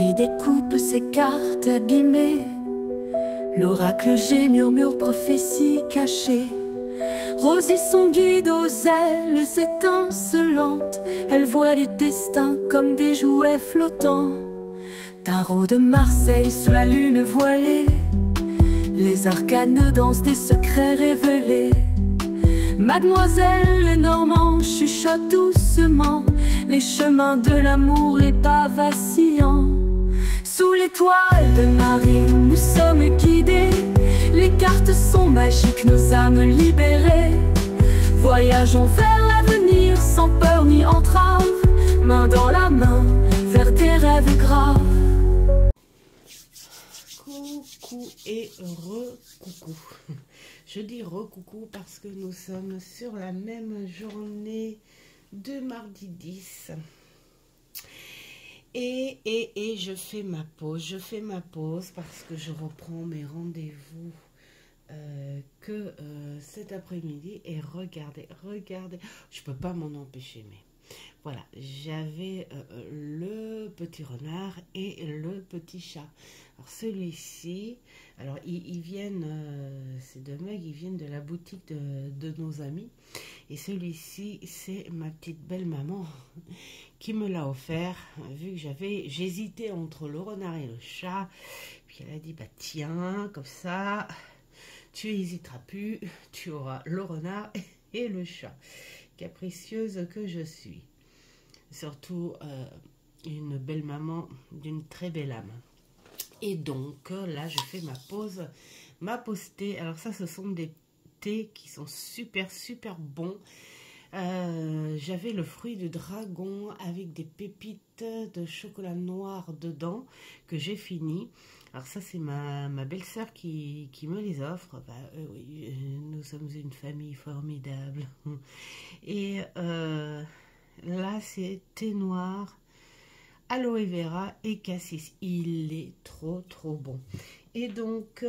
Marie découpe ses cartes abîmées. L'oracle G murmure prophétie cachée. Rosie son guide aux ailes étincelantes. Elle voit les destins comme des jouets flottants. Tarot de Marseille sous la lune voilée. Les arcanes dansent des secrets révélés. Mademoiselle Lenormand chuchote doucement les chemins de l'amour, les pas vacillants. Sous l'étoile de Marie, nous sommes guidés. Les cartes sont magiques, nos âmes libérées. Voyageons vers l'avenir sans peur ni entrave, main dans la main vers des rêves graves. Coucou et re-coucou. Je dis re-coucou parce que nous sommes sur la même journée de mardi 10. Et je fais ma pause. Je fais ma pause parce que je reprends mes rendez-vous cet après-midi. Et regardez, je peux pas m'en empêcher, mais voilà, j'avais le petit renard et le petit chat. Alors celui-ci, alors ils viennent, ces deux mecs, ils viennent de la boutique de nos amis. Et celui-ci, c'est ma petite belle-maman qui me l'a offert, vu que j'hésitais entre le renard et le chat. Puis elle a dit, bah tiens, comme ça, tu n'hésiteras plus, tu auras le renard et le chat. Capricieuse que je suis. Surtout une belle maman d'une très belle âme. Et donc là je fais ma pause thé. Alors ça, ce sont des thés qui sont super bons. J'avais le fruit de dragon avec des pépites de chocolat noir dedans que j'ai fini. Alors ça, c'est ma belle-sœur qui me les offre. Bah, oui, nous sommes une famille formidable. Et là, c'est thé noir, aloe vera et cassis. Il est trop bon. Et donc,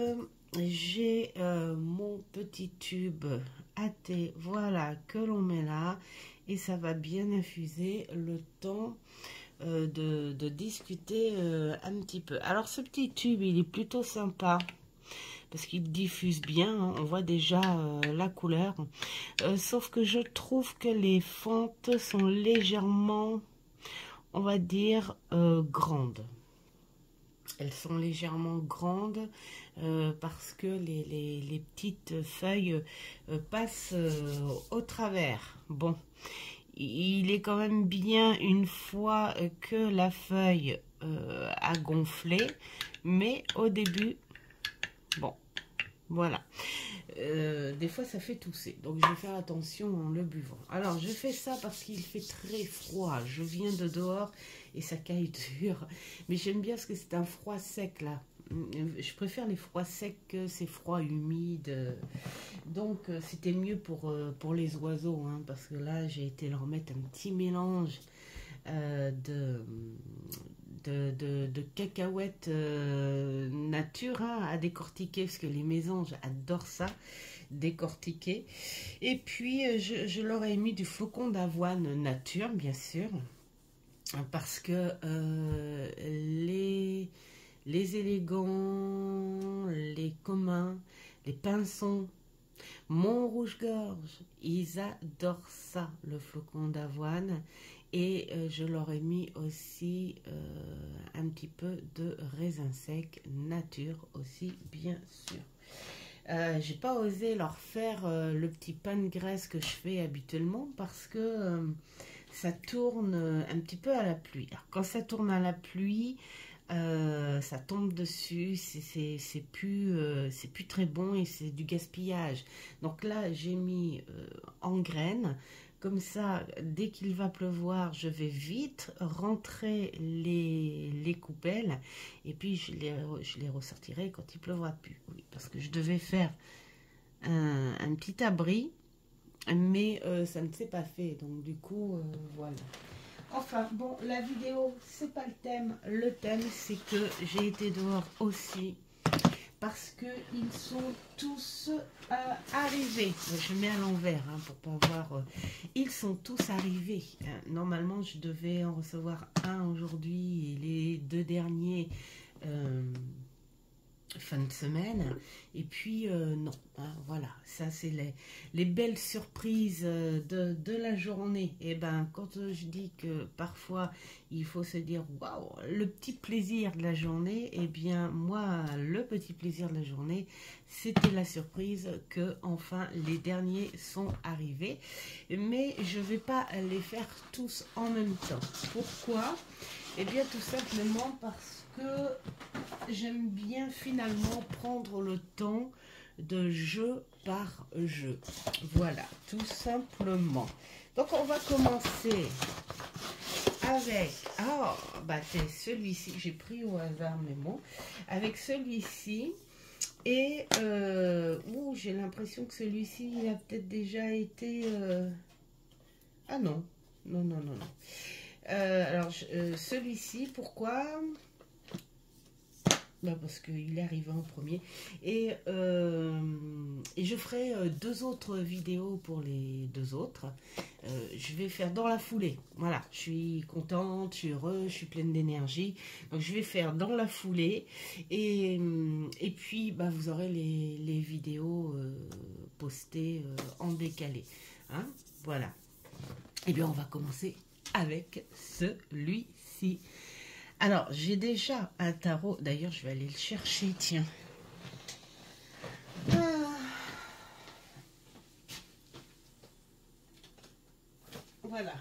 j'ai mon petit tube à thé, voilà, que l'on met là. Et ça va bien infuser le temps de discuter un petit peu. Alors, ce petit tube, il est plutôt sympa parce qu'il diffuse bien, hein. On voit déjà la couleur. Sauf que je trouve que les fentes sont légèrement, on va dire, grandes. Elles sont légèrement grandes parce que les petites feuilles passent au travers. Bon, il est quand même bien une fois que la feuille a gonflé, mais au début, bon, voilà. Des fois ça fait tousser, donc je vais faire attention en le buvant. Alors je fais ça parce qu'il fait très froid, je viens de dehors et ça caille dur, mais j'aime bien parce que c'est un froid sec là. Je préfère les froids secs que ces froids humides, donc c'était mieux pour les oiseaux, hein, parce que là j'ai été leur mettre un petit mélange de cacahuètes nature, hein, à décortiquer, parce que les mésanges adorent ça, décortiquer. Et puis je leur ai mis du flocon d'avoine nature, bien sûr, parce que les élégants, les communs, les pinsons, mon rouge-gorge, ils adorent ça, le flocon d'avoine. Et je leur ai mis aussi un petit peu de raisin sec nature aussi, bien sûr. J'ai pas osé leur faire le petit pain de graisse que je fais habituellement parce que ça tourne un petit peu à la pluie. Alors quand ça tourne à la pluie, ça tombe dessus, c'est plus très bon et c'est du gaspillage. Donc là j'ai mis en graines. Comme ça, dès qu'il va pleuvoir, je vais vite rentrer les coupelles et puis je les ressortirai quand il pleuvra plus. Oui, parce que je devais faire un petit abri, mais ça ne s'est pas fait. Donc du coup, voilà. Enfin, bon, la vidéo, c'est pas le thème. Le thème, c'est que j'ai été dehors aussi parce qu'ils sont tous arrivés. Je mets à l'envers hein, pour pas voir. Ils sont tous arrivés. Normalement, je devais en recevoir un aujourd'hui et les deux derniers fin de semaine. Et puis, non. Hein, voilà, ça c'est les belles surprises de la journée. Et ben, quand je dis que parfois il faut se dire waouh, le petit plaisir de la journée, et bien moi, le petit plaisir de la journée, c'était la surprise que enfin les derniers sont arrivés. Mais je vais pas les faire tous en même temps. Pourquoi? Eh bien, tout simplement parce que j'aime bien finalement prendre le temps de jeu par jeu. Voilà, tout simplement. Donc, on va commencer avec... Ah, bah c'est celui-ci. J'ai pris au hasard mes mots. Avec celui-ci. Et... j'ai l'impression que celui-ci, il a peut-être déjà été... Ah non. Non, non, non, non. Alors, celui-ci, pourquoi? Ben parce qu'il est arrivé en premier. Et je ferai deux autres vidéos pour les deux autres. Je vais faire dans la foulée. Voilà, je suis contente, je suis heureuse, je suis pleine d'énergie. Donc, je vais faire dans la foulée. Et puis, bah, vous aurez les vidéos postées en décalé. Hein, voilà. Et bien, on va commencer avec celui-ci. Alors, j'ai déjà un tarot. D'ailleurs, je vais aller le chercher, tiens. Voilà.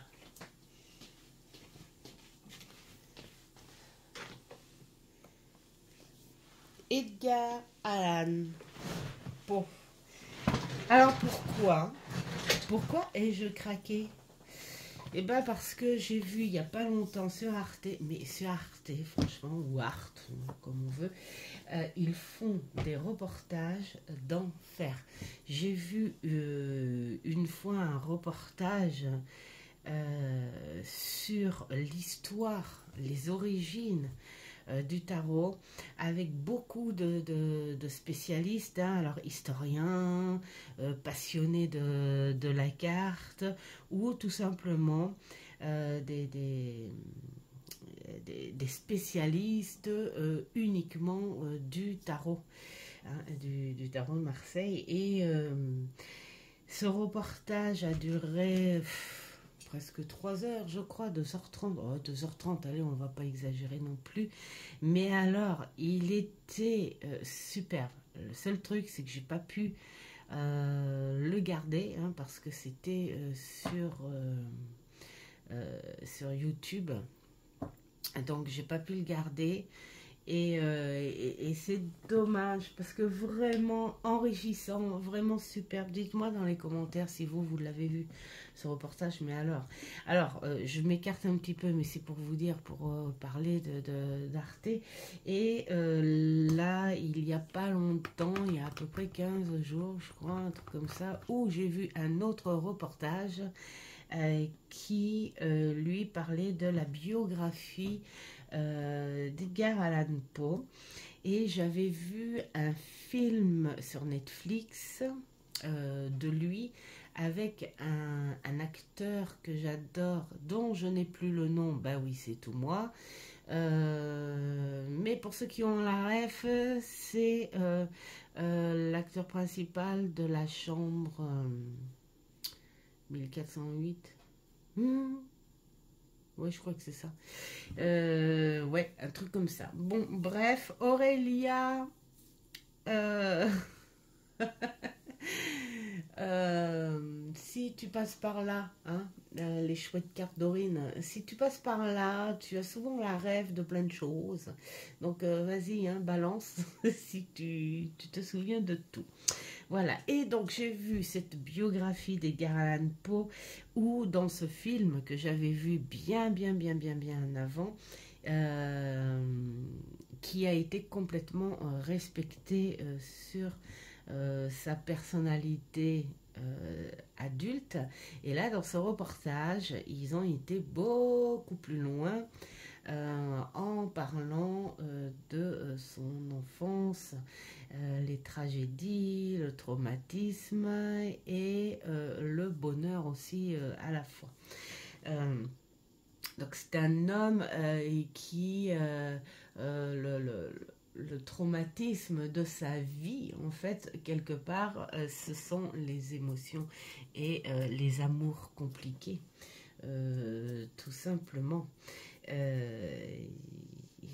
Edgar Allan Poe. Alors, pourquoi? Pourquoi ai-je craqué? Eh bien, parce que j'ai vu il n'y a pas longtemps sur Arte, mais sur Arte, franchement, ou Arte, comme on veut, ils font des reportages d'enfer. J'ai vu une fois un reportage sur l'histoire, les origines du tarot, avec beaucoup de spécialistes, hein, alors historiens, passionnés de la carte, ou tout simplement des spécialistes uniquement du tarot, hein, du tarot de Marseille. Et ce reportage a duré... presque 3 heures, je crois, 2h30. Oh, 2h30, allez, on va pas exagérer non plus. Mais alors, il était superbe. Le seul truc, c'est que j'ai pas pu le garder, hein, parce que c'était sur YouTube. Donc, j'ai pas pu le garder. Et c'est dommage parce que vraiment enrichissant, vraiment superbe. Dites-moi dans les commentaires si vous l'avez vu ce reportage. Mais alors je m'écarte un petit peu, mais c'est pour vous dire, pour parler d'Arte. Et là, il n'y a pas longtemps, il y a à peu près 15 jours, je crois, un truc comme ça, où j'ai vu un autre reportage qui lui parlait de la biographie d'Edgar Allan Poe. Et j'avais vu un film sur Netflix de lui avec un acteur que j'adore, dont je n'ai plus le nom. Bah oui, c'est tout moi. Mais pour ceux qui ont la ref, c'est l'acteur principal de La Chambre 1408. Ouais, je crois que c'est ça. Ouais, un truc comme ça. Bon, bref, Aurélia... si tu passes par là, hein, les chouettes cartes Dorine, si tu passes par là, tu as souvent la rêve de plein de choses. Donc, vas-y, hein, balance, si tu te souviens de tout. Voilà, et donc j'ai vu cette biographie d'Edgar Allan Poe, où dans ce film que j'avais vu bien avant, qui a été complètement respecté sur sa personnalité adulte. Et là, dans ce reportage, ils ont été beaucoup plus loin en parlant de son enfance, les tragédies, le traumatisme et le bonheur aussi à la fois. Donc c'est un homme qui le traumatisme de sa vie, en fait, quelque part, ce sont les émotions et les amours compliqués, tout simplement.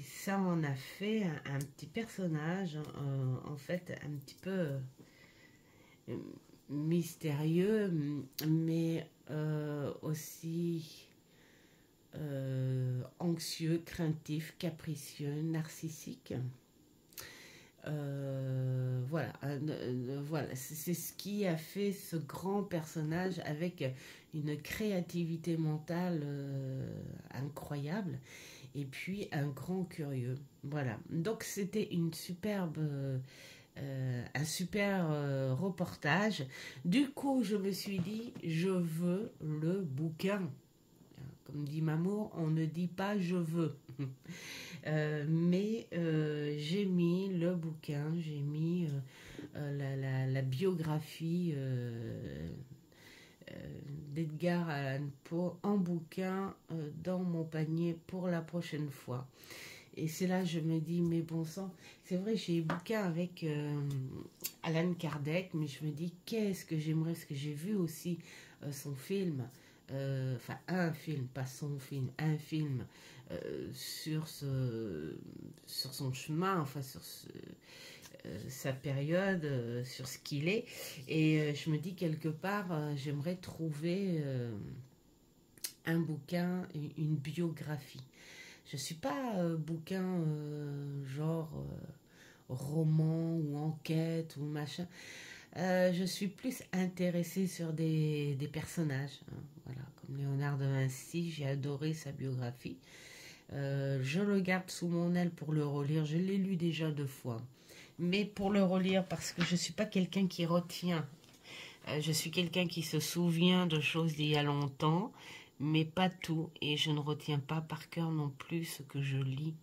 Ça en a fait un petit personnage, en fait, un petit peu mystérieux, mais aussi anxieux, craintif, capricieux, narcissique. Voilà, voilà, c'est ce qui a fait ce grand personnage avec une créativité mentale incroyable et puis un grand curieux. Voilà, donc c'était une superbe, un super reportage. Du coup, je me suis dit, je veux le bouquin. Comme dit Mamour, on ne dit pas je veux. Mais j'ai mis le bouquin, j'ai mis la biographie d'Edgar Allan Poe en bouquin dans mon panier pour la prochaine fois. Et c'est là que je me dis, mais bon sang, c'est vrai, j'ai un bouquin avec Alan Kardec, mais je me dis, qu'est-ce que j'aimerais, parce que j'ai vu aussi son film, enfin un film, pas son film, un film sur son chemin, enfin sur sa période, sur ce qu'il est. Et je me dis quelque part, j'aimerais trouver un bouquin, une biographie. Je ne suis pas bouquin genre roman ou enquête ou machin. Je suis plus intéressée sur des personnages. Hein, voilà, comme Léonard de Vinci, j'ai adoré sa biographie. Je le garde sous mon aile pour le relire. Je l'ai lu déjà 2 fois. Mais pour le relire, parce que je ne suis pas quelqu'un qui retient. Je suis quelqu'un qui se souvient de choses d'il y a longtemps, mais pas tout. Et je ne retiens pas par cœur non plus ce que je lis.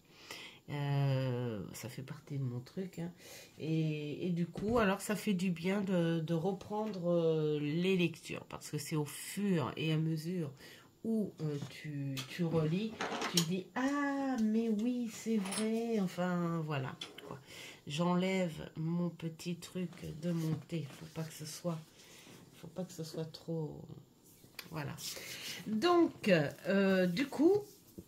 Ça fait partie de mon truc. Hein. Et du coup, alors ça fait du bien de reprendre les lectures. Parce que c'est au fur et à mesure où tu relis, tu dis « Ah, mais oui, c'est vrai !» Enfin, voilà. J'enlève mon petit truc de mon thé. Faut pas que ce soit trop... Voilà. Donc, du coup,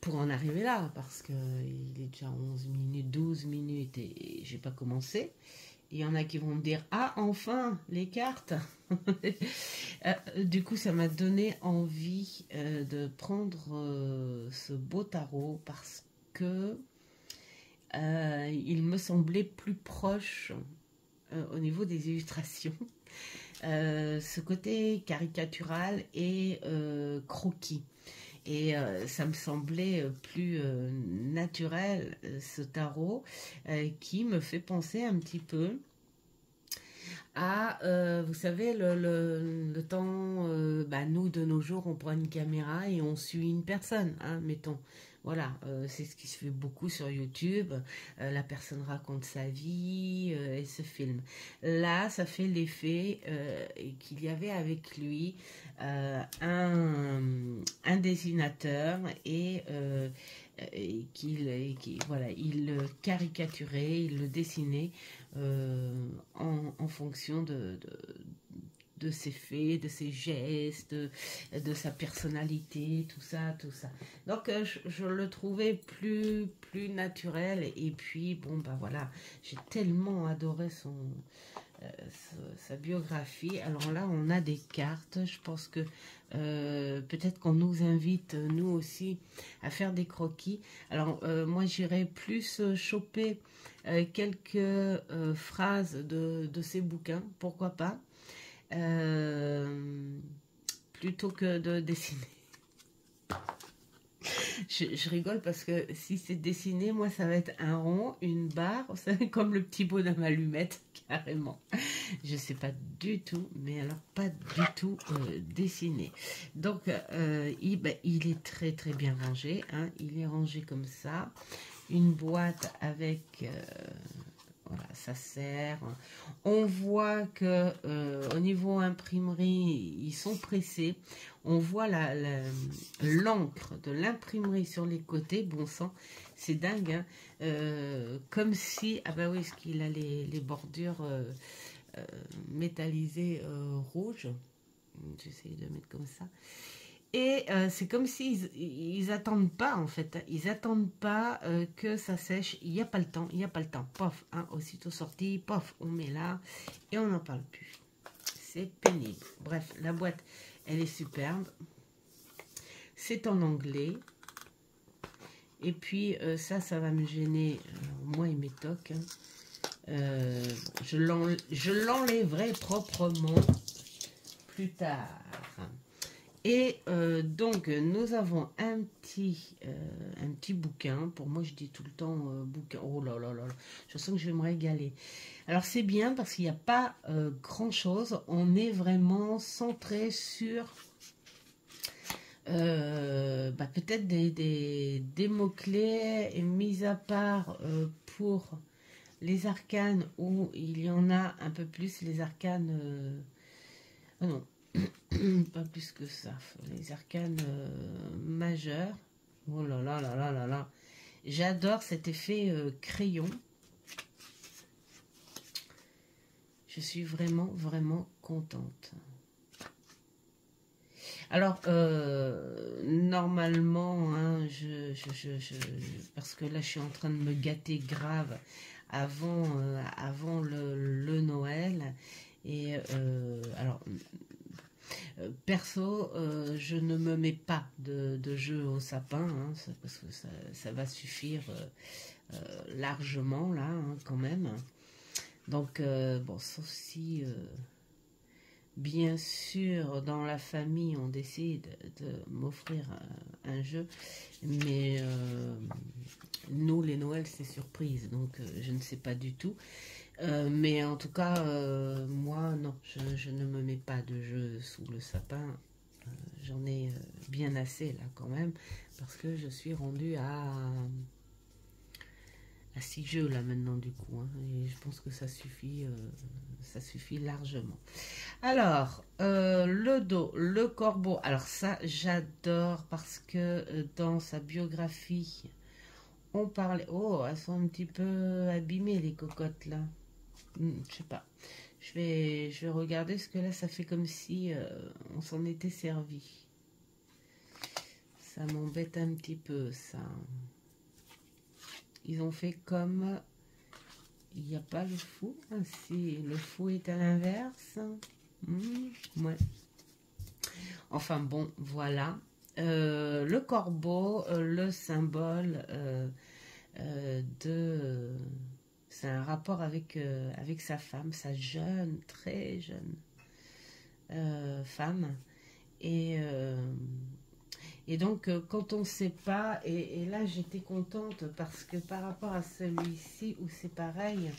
pour en arriver là, parce qu'il est déjà 11 minutes, 12 minutes et j'ai pas commencé. Il y en a qui vont me dire « Ah, enfin, les cartes !» Du coup, ça m'a donné envie de prendre ce beau tarot parce que il me semblait plus proche au niveau des illustrations. Ce côté caricatural et croquis. Et ça me semblait plus naturel, ce tarot, qui me fait penser un petit peu à, vous savez, le temps, nous, de nos jours, on prend une caméra et on suit une personne, hein, mettons. Voilà, c'est ce qui se fait beaucoup sur YouTube. La personne raconte sa vie et se filme. Là, ça fait l'effet qu'il y avait avec lui un dessinateur et voilà, il le caricaturait, il le dessinait en fonction de ses faits, de ses gestes, de sa personnalité, tout ça. Donc je le trouvais plus naturel et puis bon voilà, j'ai tellement adoré sa biographie. Alors là, on a des cartes. Je pense que peut-être qu'on nous invite, nous aussi, à faire des croquis. Alors, moi, j'irais plus choper quelques phrases de ces bouquins, pourquoi pas, plutôt que de dessiner. Je rigole parce que si c'est dessiné, moi ça va être un rond, une barre, comme le petit bonhomme allumette, carrément. Je sais pas du tout, mais alors pas du tout dessiner. Donc, il est très très bien rangé. Hein. Il est rangé comme ça. Une boîte avec... voilà, ça sert. On voit que au niveau imprimerie, ils sont pressés. On voit l'encre de l'imprimerie sur les côtés. Bon sang, c'est dingue. Hein. Comme si, ah bah oui, parce qu'il a les bordures métallisées rouges. J'essaie de mettre comme ça. Et c'est comme s'ils ils attendent pas, en fait. Hein. Ils attendent pas que ça sèche. Il n'y a pas le temps. Il n'y a pas le temps. Pof, hein, aussitôt sorti, pof, on met là. Et on n'en parle plus. C'est pénible. Bref, la boîte, elle est superbe. C'est en anglais. Et puis, ça va me gêner. Moi et mes tocs. Hein. Je l'enlèverai proprement plus tard. Et donc, nous avons un petit bouquin. Pour moi, je dis tout le temps bouquin. Oh là là là là. Je sens que je vais me régaler. Alors, c'est bien parce qu'il n'y a pas grand-chose. On est vraiment centré sur peut-être des mots-clés. Et mis à part pour les arcanes où il y en a un peu plus. Les arcanes... oh non. Pas plus que ça. Les arcanes majeurs. Oh là là là là là là. J'adore cet effet crayon. Je suis vraiment, vraiment contente. Alors, normalement, hein, parce que là, je suis en train de me gâter grave avant le Noël. Et alors... perso, je ne me mets pas de jeu au sapin, hein, parce que ça va suffire largement, là, hein, quand même. Donc, bon, sauf si, bien sûr, dans la famille, on décide de m'offrir un jeu, mais nous, les Noëls, c'est surprise, donc je ne sais pas du tout. Mais en tout cas, moi, non, je ne me mets pas de jeu sous le sapin. J'en ai bien assez, là, quand même, parce que je suis rendue à 6 jeux, là, maintenant, du coup. Hein, et je pense que ça suffit largement. Alors, le dos, le corbeau. Alors ça, j'adore, parce que dans sa biographie, on parlait... Oh, elles sont un petit peu abîmées, les cocottes, là. Je sais pas. Je vais regarder parce que là, ça fait comme si on s'en était servi. Ça m'embête un petit peu, ça. Ils ont fait comme... Il n'y a pas le fou. Ah, si, le fou est à l'inverse. Ouais. Enfin bon, voilà. Le corbeau, le symbole de... C'est un rapport avec sa femme, sa jeune, très jeune femme. Et donc, quand on ne sait pas, et là j'étais contente parce que par rapport à celui-ci où c'est pareil,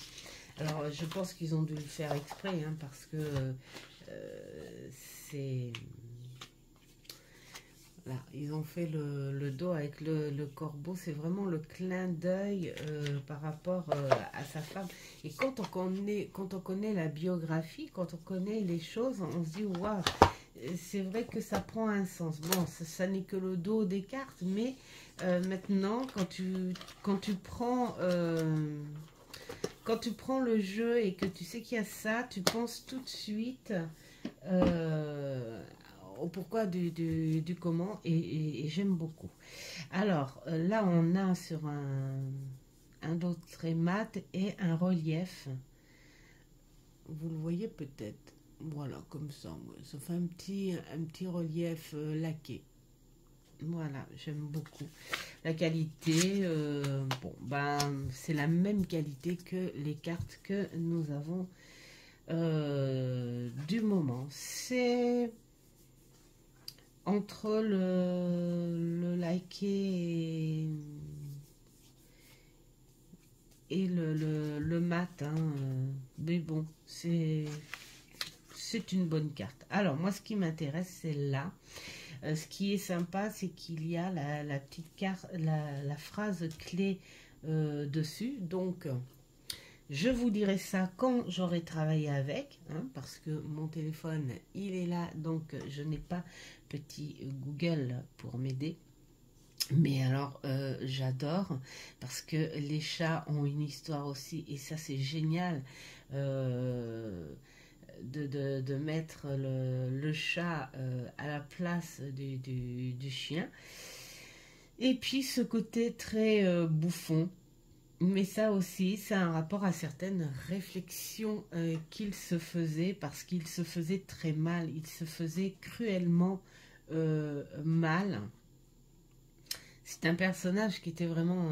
alors je pense qu'ils ont dû le faire exprès, hein, parce que c'est... Là, ils ont fait le dos avec le corbeau, c'est vraiment le clin d'œil par rapport à sa femme. Et quand on connaît la biographie, quand on connaît les choses, on se dit waouh, c'est vrai que ça prend un sens. Bon, ça n'est que le dos des cartes, mais maintenant, quand tu prends le jeu et que tu sais qu'il y a ça, tu penses tout de suite au pourquoi du comment, et j'aime beaucoup. Alors, là, on a sur un dos très mat et un relief. Vous le voyez peut-être. Voilà, comme ça. Ça fait un petit relief laqué. Voilà, j'aime beaucoup. La qualité, bon, ben, c'est la même qualité que les cartes que nous avons du moment. C'est entre le laqué et le mat, hein, mais bon, c'est une bonne carte. Alors, moi, ce qui m'intéresse, c'est là. Ce qui est sympa, c'est qu'il y a la petite carte, la phrase clé dessus. Donc, je vous dirai ça quand j'aurai travaillé avec, hein, parce que mon téléphone, il est là, donc je n'ai pas petit Google pour m'aider. Mais alors, j'adore, parce que les chats ont une histoire aussi, et ça c'est génial, de mettre le chat à la place du chien. Et puis ce côté très bouffon. Mais ça aussi, c'est un rapport à certaines réflexions qu'il se faisait, parce qu'il se faisait très mal, il se faisait cruellement mal. C'est un personnage qui était vraiment,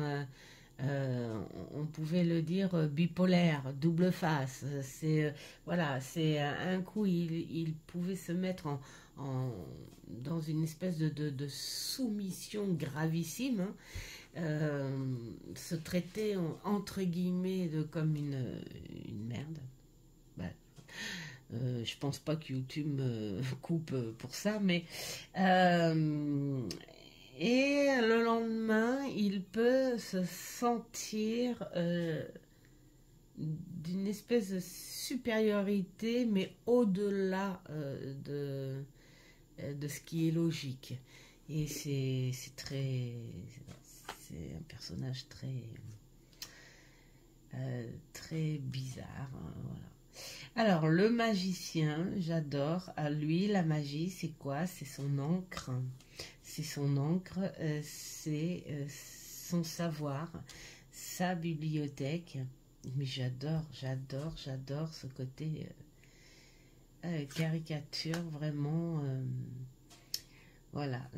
on pouvait le dire, bipolaire, double face. C'est voilà, c'est un coup il pouvait se mettre dans une espèce de soumission gravissime, hein, se traiter entre guillemets comme une merde. Bah, je pense pas que YouTube me coupe pour ça, mais et le lendemain, il peut se sentir d'une espèce de supériorité, mais au-delà de ce qui est logique. Et c'est très... C'est un personnage très bizarre, hein, voilà. Alors, le magicien, j'adore. À lui, la magie, c'est quoi? C'est son encre. C'est son encre, c'est son savoir, sa bibliothèque. Mais j'adore ce côté caricature, vraiment. Voilà,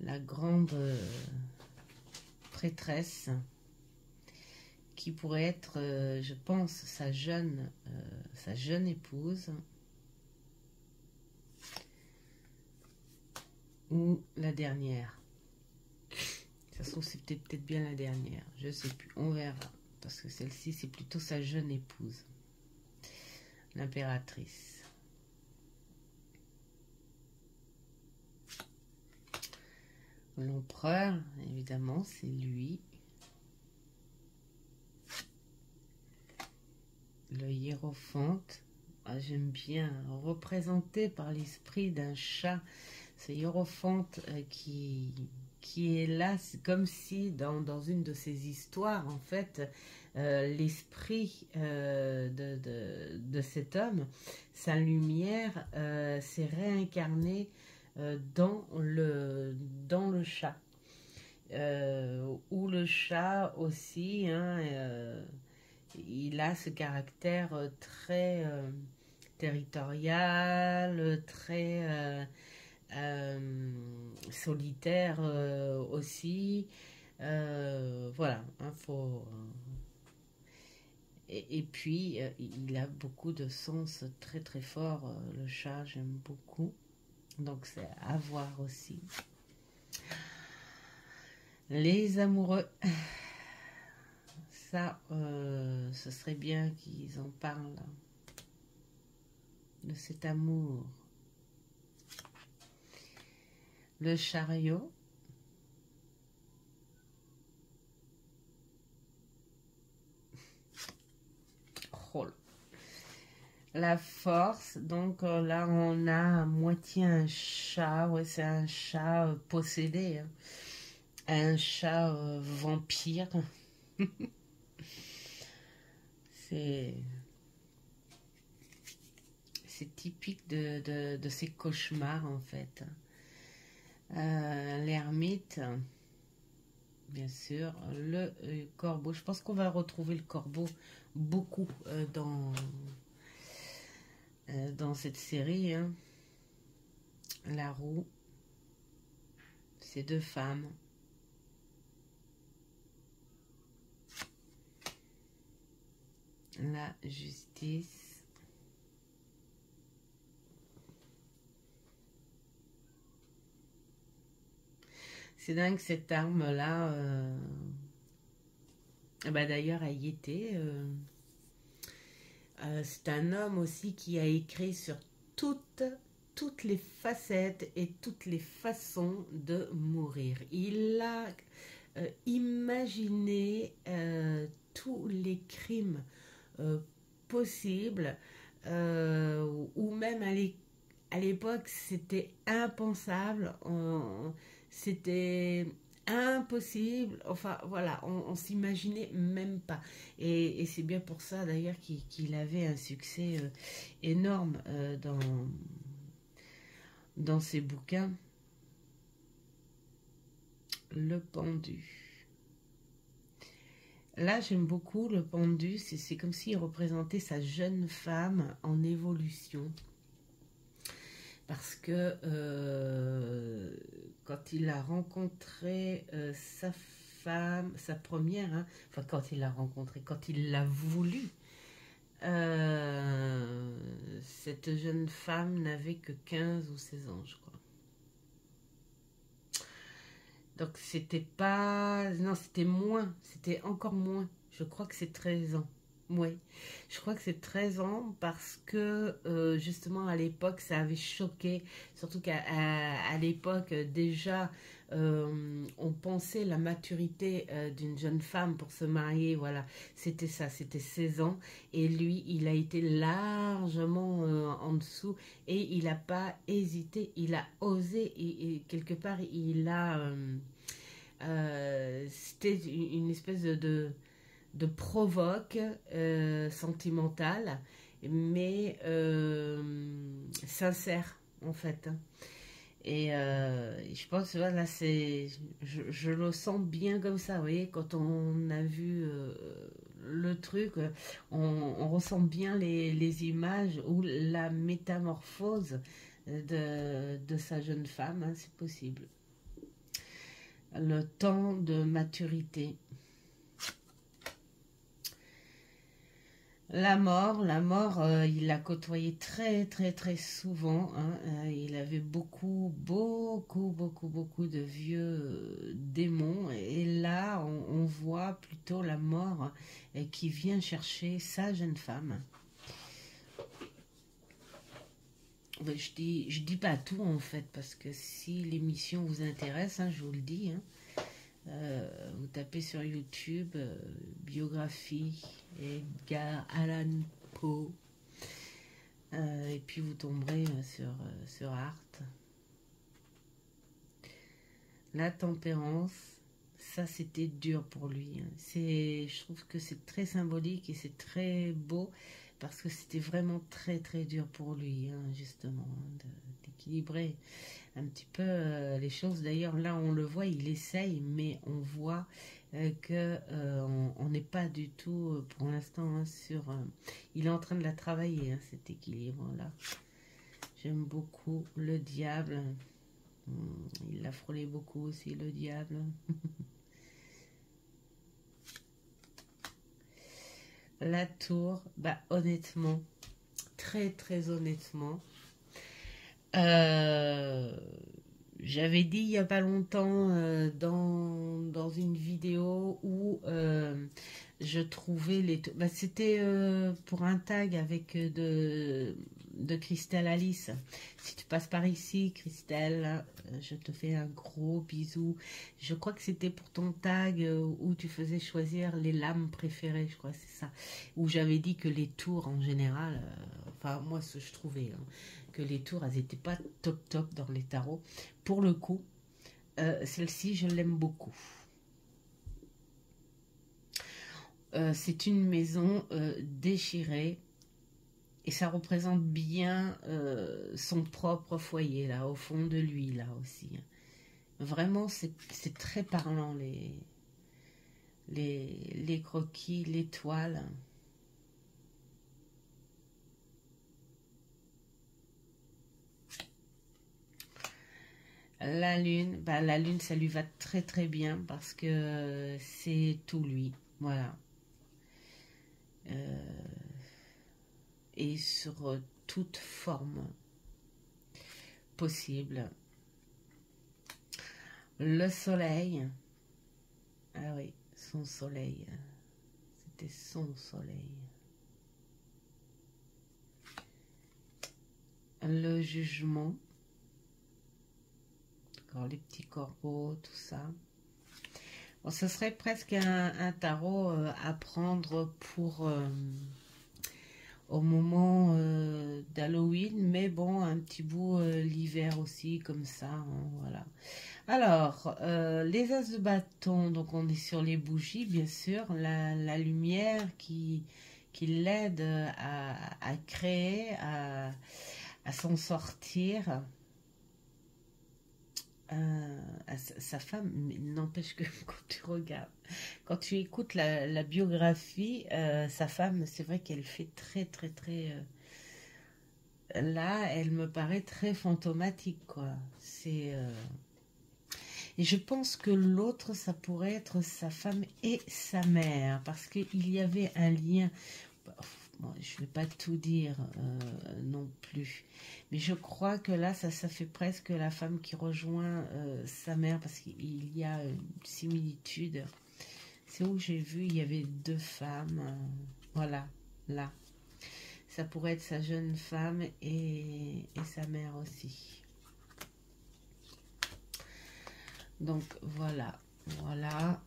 la grande prêtresse qui pourrait être, je pense, sa jeune épouse, ou la dernière. Ça se trouve, c'est peut-être bien la dernière, je sais plus, on verra, parce que celle-ci, c'est plutôt sa jeune épouse, l'impératrice. L'empereur, évidemment, c'est lui. Le hiérophante, j'aime bien, représenté par l'esprit d'un chat. Ce hiérophante qui est là, c'est comme si dans une de ces histoires, en fait, l'esprit de cet homme, sa lumière, s'est réincarné dans le chat. Ou le chat aussi, hein, il a ce caractère très territorial, très solitaire aussi. Voilà, hein, faut... Et puis, il a beaucoup de sens très très fort, le chat, j'aime beaucoup. Donc, c'est à voir aussi. Les amoureux. Ça, ce serait bien qu'ils en parlent. De cet amour. Le chariot. Oh. La force. Donc là, on a à moitié un chat. Ouais, c'est un chat possédé. Hein. Un chat vampire. C'est typique de ces cauchemars, en fait. L'ermite, bien sûr, le corbeau. Je pense qu'on va retrouver le corbeau beaucoup dans cette série. Hein. La roue, ces deux femmes. La justice. C'est dingue cette arme-là. Bah, d'ailleurs, elle y était. C'est un homme aussi qui a écrit sur toutes, toutes les facettes et toutes les façons de mourir. Il a imaginé tous les crimes euh, possibles, ou même à l'époque c'était impensable, c'était impossible, enfin voilà, on s'imaginait même pas. Et c'est bien pour ça d'ailleurs qu'il avait un succès énorme dans ses bouquins. Le pendu. Là, j'aime beaucoup le pendu, c'est comme s'il représentait sa jeune femme en évolution. Parce que quand il a rencontré sa femme, sa première, hein, enfin quand il l'a rencontrée, quand il l'a voulu, cette jeune femme n'avait que 15 ou 16 ans, je crois. Donc c'était pas... Non, c'était moins, c'était encore moins. Je crois que c'est 13 ans. Oui, je crois que c'est 13 ans parce que justement à l'époque ça avait choqué, surtout qu'à l'époque déjà on pensait la maturité d'une jeune femme pour se marier, voilà, c'était ça, c'était 16 ans et lui il a été largement en dessous et il n'a pas hésité, il a osé et quelque part il a... c'était une espèce de provoque sentimentale, mais sincère en fait. Et je pense, voilà, je le sens bien comme ça, vous voyez, quand on a vu le truc, on ressent bien les images ou la métamorphose de sa jeune femme, hein, c'est possible. Le temps de maturité. La mort, il l'a côtoyé très très très souvent, hein. Il avait beaucoup de vieux démons. Et là, on voit plutôt la mort qui vient chercher sa jeune femme. Je dis pas tout en fait, parce que si l'émission vous intéresse, hein, je vous le dis, hein, vous tapez sur YouTube biographie Edgar Allan Poe, et puis vous tomberez sur Art. La tempérance, ça c'était dur pour lui, hein. Je trouve que c'est très symbolique et c'est très beau parce que c'était vraiment très très dur pour lui, hein, justement, hein, d'équilibrer un petit peu les choses. D'ailleurs, là, on le voit, il essaye, mais on voit que on n'est pas du tout, pour l'instant, hein, sur... il est en train de la travailler, hein, cet équilibre-là. J'aime beaucoup le diable. Il l'a frôlé beaucoup aussi, le diable. La tour, bah honnêtement, très très honnêtement, j'avais dit il n'y a pas longtemps dans une vidéo où je trouvais les... Bah, c'était pour un tag avec de Christelle Alice. Si tu passes par ici, Christelle, je te fais un gros bisou. Je crois que c'était pour ton tag où tu faisais choisir les lames préférées, je crois, c'est ça. Où j'avais dit que les tours en général, enfin moi ce que je trouvais, hein, que les tours, elles n'étaient pas top dans les tarots. Pour le coup, celle-ci, je l'aime beaucoup. C'est une maison déchirée et ça représente bien son propre foyer, là, au fond de lui, là aussi. Vraiment, c'est très parlant, les croquis, les toiles. Bah, la lune, ça lui va très très bien parce que c'est tout lui, voilà. Et sur toute forme possible. Le soleil, ah oui, son soleil. c'était son soleil. Le jugement. Alors, les petits corbeaux, tout ça. Bon, ce serait presque un tarot à prendre pour au moment d'Halloween, mais bon, un petit bout l'hiver aussi, comme ça, hein, voilà. Alors, les as de bâton, donc on est sur les bougies, bien sûr, la lumière qui l'aide à créer, à s'en sortir. Sa femme, mais n'empêche que quand tu regardes, quand tu écoutes la biographie, sa femme, c'est vrai qu'elle fait très, très, très... là, elle me paraît très fantomatique, quoi. C'est... Et je pense que l'autre, ça pourrait être sa femme et sa mère, parce qu'il y avait un lien. Bon, je ne vais pas tout dire non plus, mais je crois que là, ça fait presque la femme qui rejoint sa mère, parce qu'il y a une similitude. C'est où j'ai vu, il y avait deux femmes. Voilà, là. Ça pourrait être sa jeune femme et sa mère aussi. Donc voilà, voilà.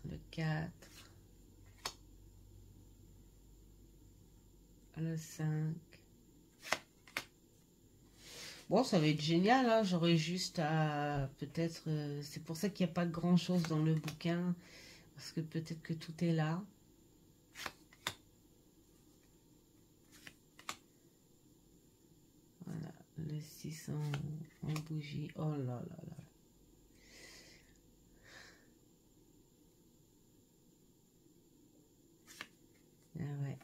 Le 4. Le 5. Bon, ça va être génial, hein. J'aurais juste à... Peut-être... c'est pour ça qu'il n'y a pas grand-chose dans le bouquin. Parce que peut-être que tout est là. Voilà. Le 6 en bougie. Oh là là là. Ah ouais.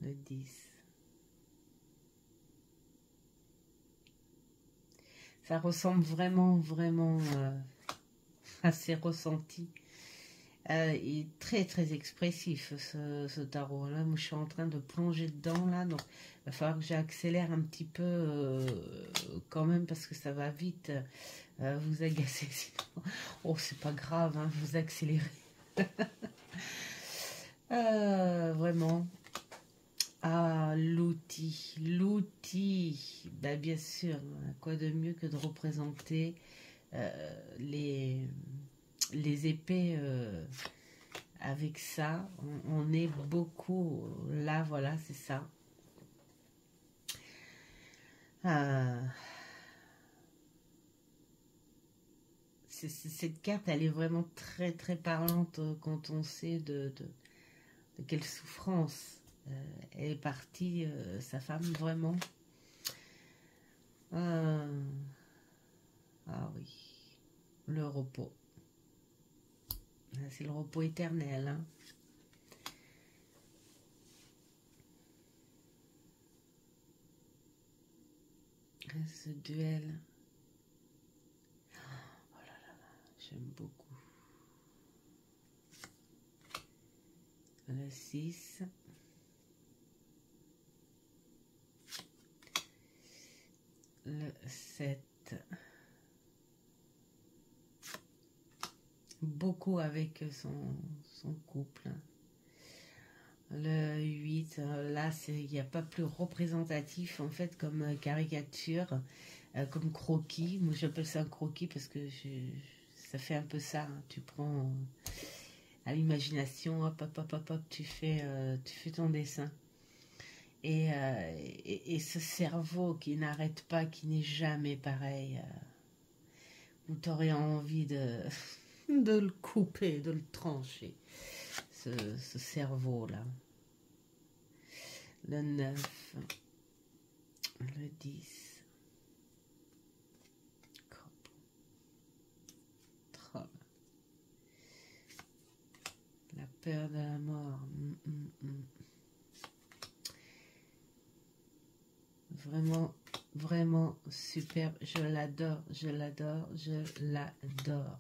Le 10. Ça ressemble vraiment, vraiment à ses ressentis. Il est très, très expressif, ce tarot-là. Moi, je suis en train de plonger dedans, là. Donc, il va falloir que j'accélère un petit peu quand même, parce que ça va vite vous agacer. Sinon... Oh, c'est pas grave, hein, vous accélérez. Vraiment. Ah, l'outil, bah, bien sûr, quoi de mieux que de représenter les épées avec ça. On est beaucoup là, voilà, c'est ça. Cette carte, elle est vraiment très très parlante quand on sait de quelle souffrance elle est partie, sa femme, vraiment. Ah oui, le repos. C'est le repos éternel. Hein. Ce duel. Oh là là là, j'aime beaucoup. Le 6. Le 7. Beaucoup avec son couple. Le 8, là, il n'y a pas plus représentatif, en fait, comme caricature, comme croquis. Moi, j'appelle ça un croquis parce que ça fait un peu ça. Hein. Tu prends à l'imagination, hop, hop, hop, hop, hop, tu fais ton dessin. Et ce cerveau qui n'arrête pas, qui n'est jamais pareil, où tu aurais envie de le couper, de le trancher, ce cerveau-là. Le 9, le 10, la peur de la mort. Vraiment, vraiment superbe. Je l'adore, je l'adore, je l'adore.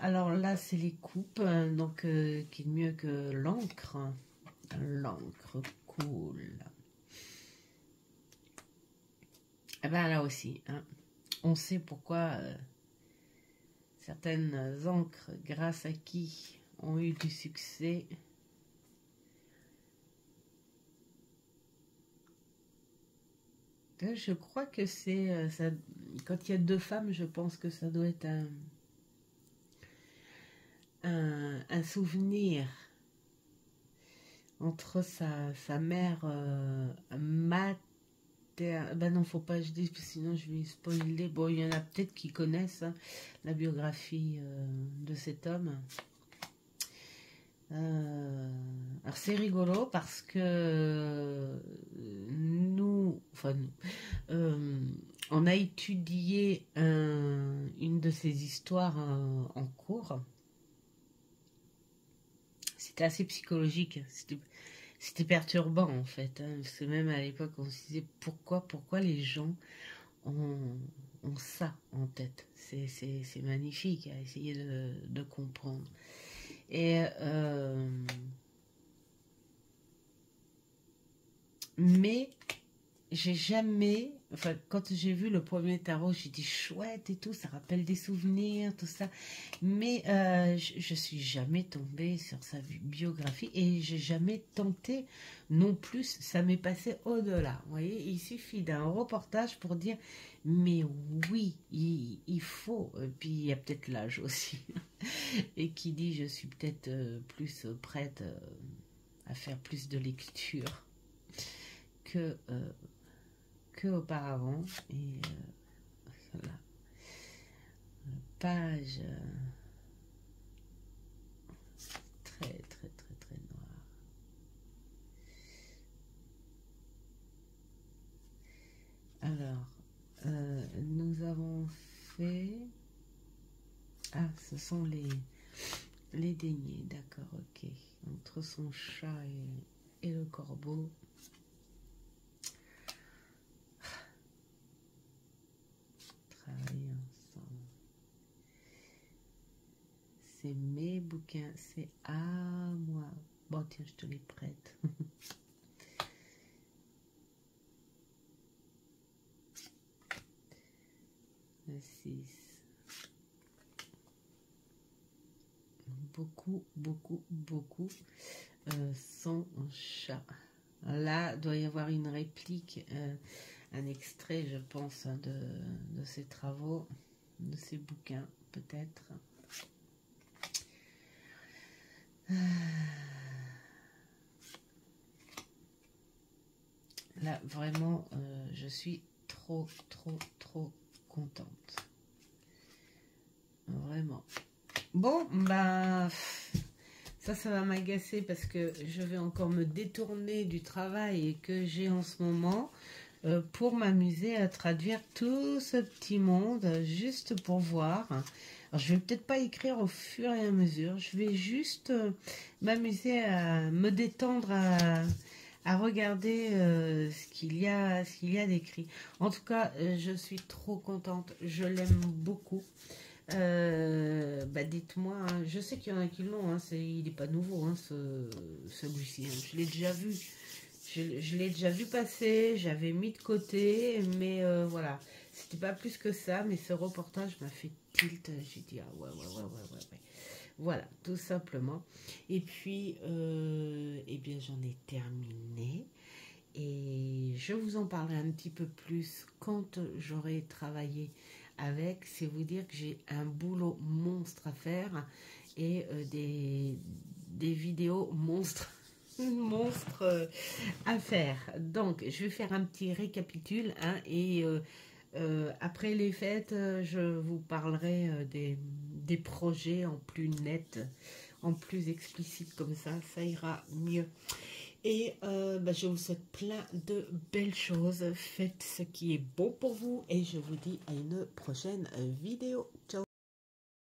Alors là, c'est les coupes, donc qui est mieux que l'encre. L'encre coule. Et ben là aussi, hein, on sait pourquoi certaines encres grâce à qui ont eu du succès. Je crois que c'est ça, quand il y a deux femmes, je pense que ça doit être un souvenir entre sa mère maternelle. Ben non, faut pas que je dise, sinon je vais spoiler. Bon, il y en a peut-être qui connaissent hein, la biographie de cet homme. Alors c'est rigolo parce que on a étudié une de ces histoires en cours. C'était assez psychologique, c'était perturbant en fait. Hein. Parce que même à l'époque on se disait pourquoi les gens ont ça en tête. C'est magnifique à essayer de comprendre. Et mais j'ai jamais, enfin quand j'ai vu le premier tarot, j'ai dit chouette et tout, ça rappelle des souvenirs, tout ça. Mais je suis jamais tombée sur sa biographie et j'ai jamais tenté non plus. Ça m'est passé au-delà. Vous voyez, il suffit d'un reportage pour dire mais oui, il faut. Et puis il y a peut-être l'âge aussi. Et qui dit je suis peut-être plus prête à faire plus de lecture que auparavant. Et voilà, page très très très très noire. Alors nous avons fait ce sont les daignés, d'accord, ok, entre son chat et le corbeau. Travailler ensemble. C'est mes bouquins, c'est à moi. Bon, tiens, je te les prête. Le 6. Beaucoup son chat. Là, doit y avoir une réplique, un extrait, je pense, hein, de ses travaux, de ses bouquins, peut-être. Là, vraiment, je suis trop contente. Vraiment. Bon, bah, ça va m'agacer parce que je vais encore me détourner du travail que j'ai en ce moment pour m'amuser à traduire tout ce petit monde, juste pour voir. Alors, je vais peut-être pas écrire au fur et à mesure, je vais juste m'amuser à me détendre, à regarder ce qu'il y a d'écrit. En tout cas, je suis trop contente, je l'aime beaucoup. Dites-moi, hein, je sais qu'il y en a qui l'ont, hein, il n'est pas nouveau, hein, celui-ci, hein, je l'ai déjà vu. Je l'ai déjà vu passer, j'avais mis de côté, mais voilà, c'était pas plus que ça, mais ce reportage m'a fait tilt, j'ai dit, ah ouais. Voilà, tout simplement. Et puis, eh bien, j'en ai terminé, et je vous en parlerai un petit peu plus quand j'aurai travaillé avec. C'est vous dire que j'ai un boulot monstre à faire, et des vidéos monstres à faire. Donc je vais faire un petit récapitule hein, et après les fêtes je vous parlerai des projets en plus net, en plus explicite, comme ça ira mieux. Et je vous souhaite plein de belles choses, faites ce qui est bon pour vous et je vous dis à une prochaine vidéo. Ciao.